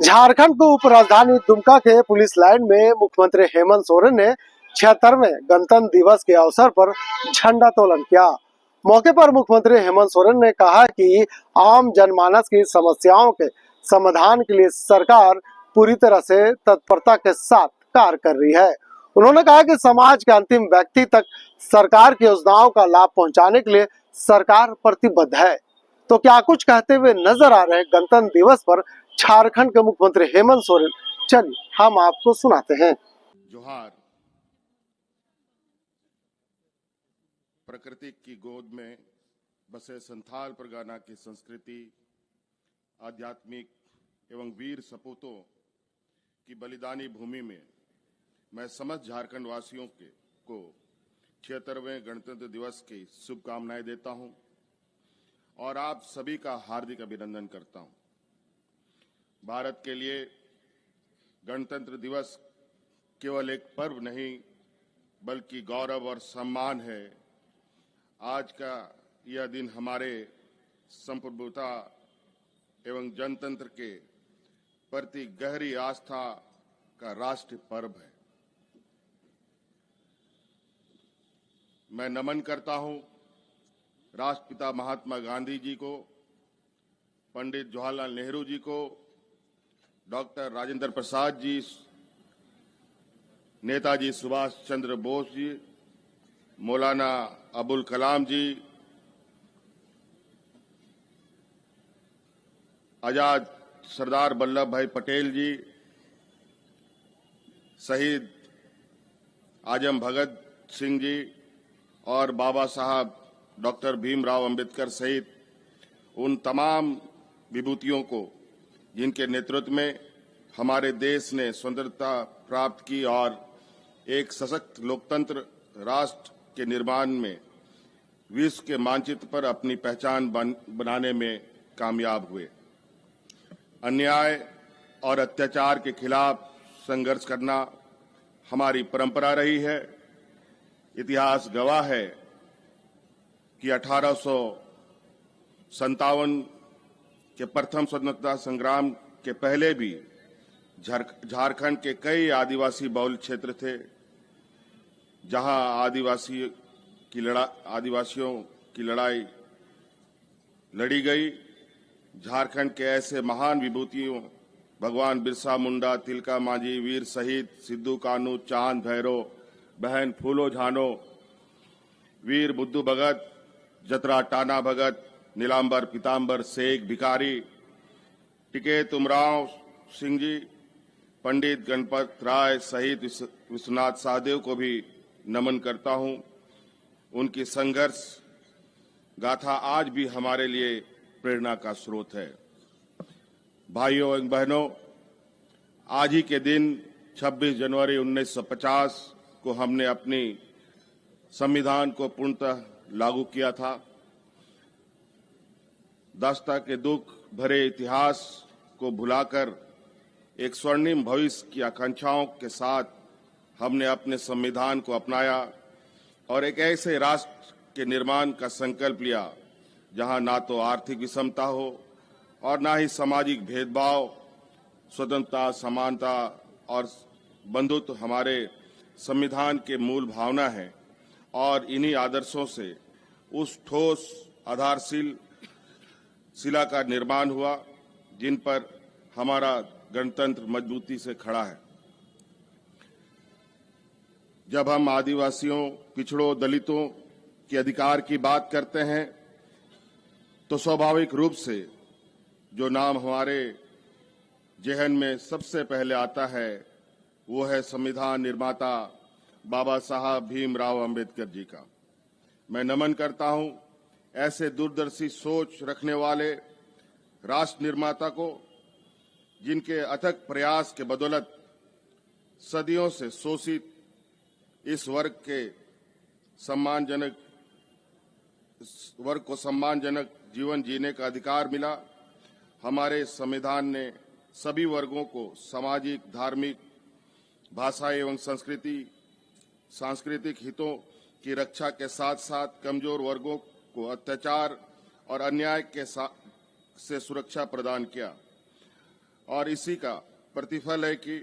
झारखंड को उपराजधानी दुमका के पुलिस लाइन में मुख्यमंत्री हेमंत सोरेन ने 76वें गणतंत्र दिवस के अवसर पर झंडोत्तोलन किया। मौके पर मुख्यमंत्री हेमंत सोरेन ने कहा कि आम जनमानस की समस्याओं के समाधान के लिए सरकार पूरी तरह से तत्परता के साथ कार्य कर रही है। उन्होंने कहा कि समाज के अंतिम व्यक्ति तक सरकार की योजनाओं का लाभ पहुंचाने के लिए सरकार प्रतिबद्ध है। तो क्या कुछ कहते हुए नजर आ रहे गणतंत्र दिवस पर झारखंड के मुख्यमंत्री हेमंत सोरेन, चलिए हम आपको सुनाते हैं। जोहार। प्रकृति की गोद में बसे संथाल परगना की संस्कृति, आध्यात्मिक एवं वीर सपूतों की बलिदानी भूमि में मैं समस्त झारखंड वासियों को 76वें गणतंत्र दिवस की शुभकामनाएं देता हूं और आप सभी का हार्दिक अभिनंदन करता हूं। भारत के लिए गणतंत्र दिवस केवल एक पर्व नहीं बल्कि गौरव और सम्मान है। आज का यह दिन हमारे संप्रभुता एवं जनतंत्र के प्रति गहरी आस्था का राष्ट्रीय पर्व है। मैं नमन करता हूं राष्ट्रपिता महात्मा गांधी जी को, पंडित जवाहरलाल नेहरू जी को, डॉक्टर राजेंद्र प्रसाद जी, नेताजी सुभाष चंद्र बोस जी, मौलाना अबुल कलाम जी, आजाद सरदार वल्लभ भाई पटेल जी, शहीद आजम भगत सिंह जी और बाबा साहब डॉक्टर भीमराव अंबेडकर सहित उन तमाम विभूतियों को जिनके नेतृत्व में हमारे देश ने स्वतंत्रता प्राप्त की और एक सशक्त लोकतंत्र राष्ट्र के निर्माण में विश्व के मानचित्र पर अपनी पहचान बनाने में कामयाब हुए। अन्याय और अत्याचार के खिलाफ संघर्ष करना हमारी परंपरा रही है। इतिहास गवाह है कि 1857 के प्रथम स्वतंत्रता संग्राम के पहले भी झारखंड के कई आदिवासी बहुल क्षेत्र थे जहां आदिवासियों की लड़ाई लड़ी गई। झारखंड के ऐसे महान विभूतियों भगवान बिरसा मुंडा, तिलका मांझी, वीर शहीद सिद्धू कान्हू, चांद भैरव, बहन फूलो झानो, वीर बुद्धू भगत, जतरा टाना भगत, नीलांबर पीताम्बर शेख भिखारी, टिकैत उमराव सिंह जी, पंडित गणपत राय सहित विश्वनाथ सहदेव को भी नमन करता हूं। उनकी संघर्ष गाथा आज भी हमारे लिए प्रेरणा का स्रोत है। भाइयों एवं बहनों, आज ही के दिन 26 जनवरी 1950 को हमने अपनी संविधान को पूर्णतः लागू किया था। दास्ता के दुख भरे इतिहास को भुलाकर एक स्वर्णिम भविष्य की आकांक्षाओं के साथ हमने अपने संविधान को अपनाया और एक ऐसे राष्ट्र के निर्माण का संकल्प लिया जहां ना तो आर्थिक विषमता हो और ना ही सामाजिक भेदभाव। स्वतंत्रता, समानता और बंधुत्व हमारे संविधान के मूल भावना है और इन्हीं आदर्शों से उस ठोस शिला का निर्माण हुआ जिन पर हमारा गणतंत्र मजबूती से खड़ा है। जब हम आदिवासियों, पिछड़ों, दलितों के अधिकार की बात करते हैं तो स्वाभाविक रूप से जो नाम हमारे जेहन में सबसे पहले आता है वो है संविधान निर्माता बाबा साहब भीमराव अंबेडकर जी का। मैं नमन करता हूं ऐसे दूरदर्शी सोच रखने वाले राष्ट्र निर्माता को जिनके अथक प्रयास के बदौलत सदियों से शोषित इस वर्ग को सम्मानजनक जीवन जीने का अधिकार मिला। हमारे संविधान ने सभी वर्गों को सामाजिक, धार्मिक, भाषा एवं सांस्कृतिक हितों की रक्षा के साथ साथ कमजोर वर्गों को अत्याचार और अन्याय से सुरक्षा प्रदान किया और इसी का प्रतिफल है कि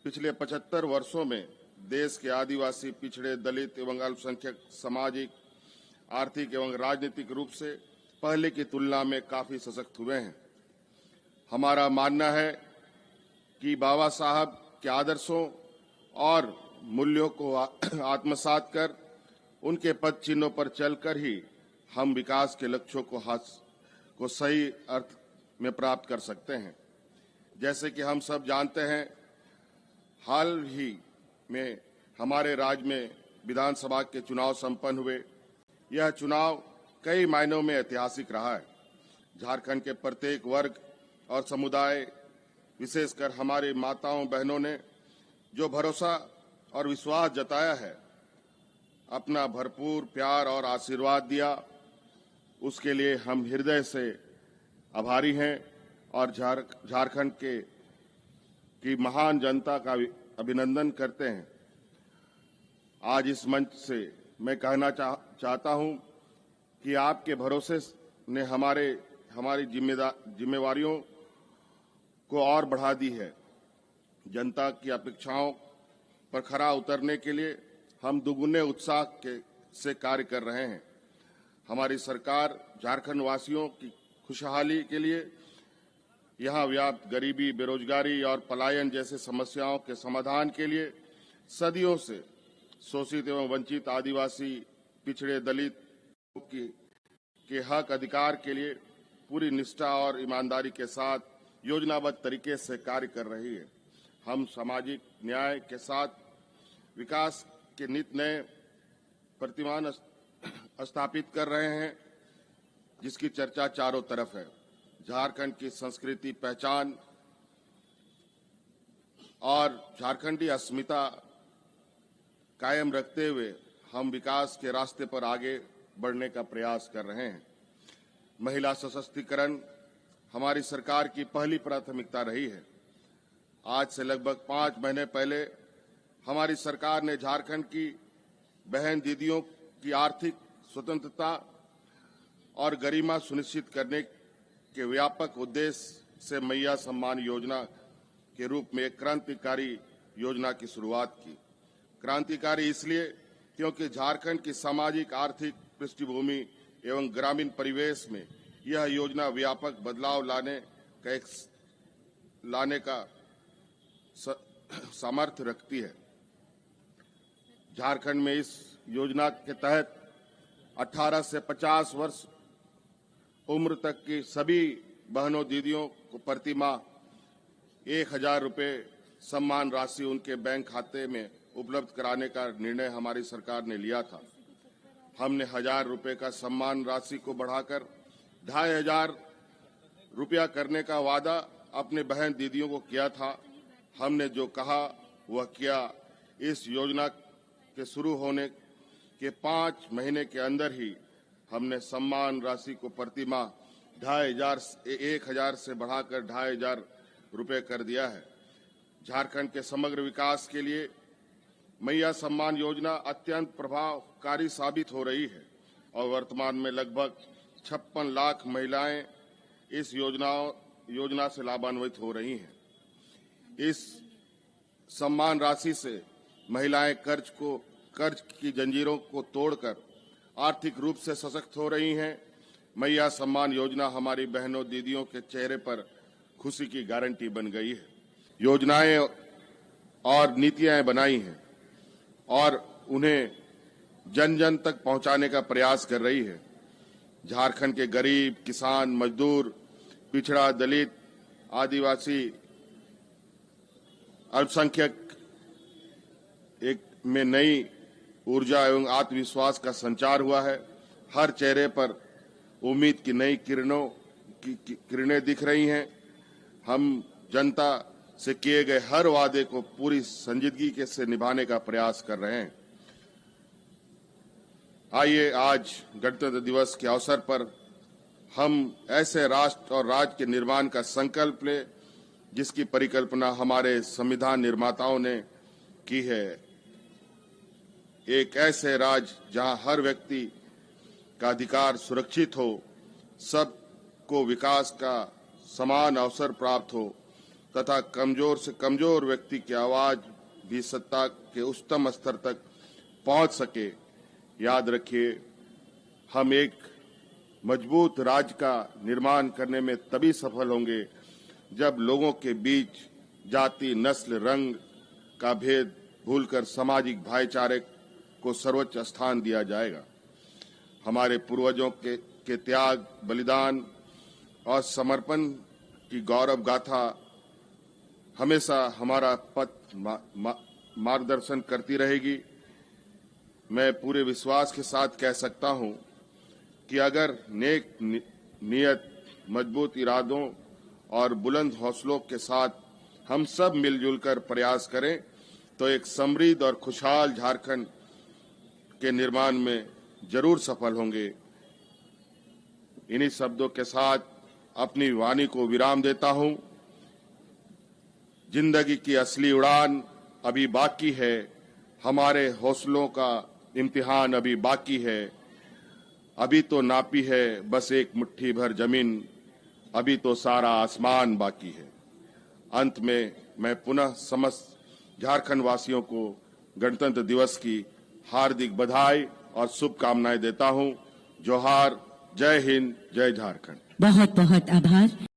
पिछले 75 वर्षों में देश के आदिवासी, पिछड़े, दलित एवं अल्पसंख्यक सामाजिक, आर्थिक एवं राजनीतिक रूप से पहले की तुलना में काफी सशक्त हुए हैं। हमारा मानना है कि बाबा साहब के आदर्शों और मूल्यों को आत्मसात कर उनके पद चिन्हों पर चलकर ही हम विकास के लक्ष्यों को सही अर्थ में प्राप्त कर सकते हैं। जैसे कि हम सब जानते हैं, हाल ही में हमारे राज्य में विधानसभा के चुनाव संपन्न हुए। यह चुनाव कई मायनों में ऐतिहासिक रहा है। झारखंड के प्रत्येक वर्ग और समुदाय, विशेषकर हमारी माताओं बहनों ने जो भरोसा और विश्वास जताया है, अपना भरपूर प्यार और आशीर्वाद दिया, उसके लिए हम हृदय से आभारी हैं और झारखंड की महान जनता का अभिनंदन करते हैं। आज इस मंच से मैं कहना चाहता हूं कि आपके भरोसे ने हमारी जिम्मेवारियों को और बढ़ा दी है। जनता की अपेक्षाओं पर खरा उतरने के लिए हम दुगुने उत्साह से कार्य कर रहे हैं। हमारी सरकार झारखंड वासियों की खुशहाली के लिए यहां व्याप्त गरीबी, बेरोजगारी और पलायन जैसे समस्याओं के समाधान के लिए सदियों से शोषित एवं वंचित आदिवासी, पिछड़े, दलित के हक अधिकार के लिए पूरी निष्ठा और ईमानदारी के साथ योजनाबद्ध तरीके से कार्य कर रही है। हम सामाजिक न्याय के साथ विकास के नित नए प्रतिमान स्थापित कर रहे हैं, जिसकी चर्चा चारों तरफ है। झारखंड की संस्कृति, पहचान और झारखंडी अस्मिता कायम रखते हुए हम विकास के रास्ते पर आगे बढ़ने का प्रयास कर रहे हैं। महिला सशक्तिकरण हमारी सरकार की पहली प्राथमिकता रही है। आज से लगभग 5 महीने पहले हमारी सरकार ने झारखंड की बहन दीदियों की आर्थिक स्वतंत्रता और गरिमा सुनिश्चित करने के व्यापक उद्देश्य से मैया सम्मान योजना के रूप में एक क्रांतिकारी योजना की शुरुआत की। क्रांतिकारी इसलिए क्योंकि झारखंड की सामाजिक, आर्थिक पृष्ठभूमि एवं ग्रामीण परिवेश में यह योजना व्यापक बदलाव लाने का सामर्थ्य रखती है। झारखंड में इस योजना के तहत 18 से 50 वर्ष उम्र तक की सभी बहनों दीदियों को प्रति माह 1000 रुपये सम्मान राशि उनके बैंक खाते में उपलब्ध कराने का निर्णय हमारी सरकार ने लिया था। हमने 1000 रुपये का सम्मान राशि को बढ़ाकर 2500 रुपया करने का वादा अपने बहन दीदियों को किया था। हमने जो कहा वह किया। इस योजना के शुरू होने के 5 महीने के अंदर ही हमने सम्मान राशि को प्रति माह 1000 से बढ़ाकर 2500 रुपये कर दिया है। झारखंड के समग्र विकास के लिए मैया सम्मान योजना अत्यंत प्रभावकारी साबित हो रही है और वर्तमान में लगभग 56 लाख महिलाएं इस योजना से लाभान्वित हो रही हैं। इस सम्मान राशि से महिलाएं कर्ज की जंजीरों को तोड़कर आर्थिक रूप से सशक्त हो रही हैं। मैया सम्मान योजना हमारी बहनों दीदियों के चेहरे पर खुशी की गारंटी बन गई है। योजनाएं और नीतियां बनाई हैं और उन्हें जन जन तक पहुंचाने का प्रयास कर रही है। झारखंड के गरीब, किसान, मजदूर, पिछड़ा, दलित, आदिवासी, अल्पसंख्यक में नई ऊर्जा एवं आत्मविश्वास का संचार हुआ है। हर चेहरे पर उम्मीद की नई किरणें दिख रही हैं। हम जनता से किए गए हर वादे को पूरी संजीदगी से निभाने का प्रयास कर रहे हैं। आइए आज गणतंत्र दिवस के अवसर पर हम ऐसे राष्ट्र और राज्य के निर्माण का संकल्प लें जिसकी परिकल्पना हमारे संविधान निर्माताओं ने की है। एक ऐसे राज्य जहां हर व्यक्ति का अधिकार सुरक्षित हो, सबको विकास का समान अवसर प्राप्त हो तथा कमजोर से कमजोर व्यक्ति की आवाज भी सत्ता के उच्चतम स्तर तक पहुंच सके। याद रखिए, हम एक मजबूत राज्य का निर्माण करने में तभी सफल होंगे जब लोगों के बीच जाति, नस्ल, रंग का भेद भूलकर सामाजिक भाईचारे को सर्वोच्च स्थान दिया जाएगा। हमारे पूर्वजों के त्याग, बलिदान और समर्पण की गौरव गाथा हमेशा हमारा पथ मार्गदर्शन करती रहेगी। मैं पूरे विश्वास के साथ कह सकता हूं कि अगर नेक नियत, मजबूत इरादों और बुलंद हौसलों के साथ हम सब मिलजुल कर प्रयास करें तो एक समृद्ध और खुशहाल झारखंड के निर्माण में जरूर सफल होंगे। इन्हीं शब्दों के साथ अपनी वाणी को विराम देता हूं। जिंदगी की असली उड़ान अभी बाकी है, हमारे हौसलों का इम्तिहान अभी बाकी है। अभी तो नापी है बस एक मुट्ठी भर जमीन, अभी तो सारा आसमान बाकी है। अंत में मैं पुनः समस्त झारखंड वासियों को गणतंत्र दिवस की हार्दिक बधाई और शुभकामनाएं देता हूं। जोहार, जय हिंद, जय झारखंड। बहुत बहुत आभार।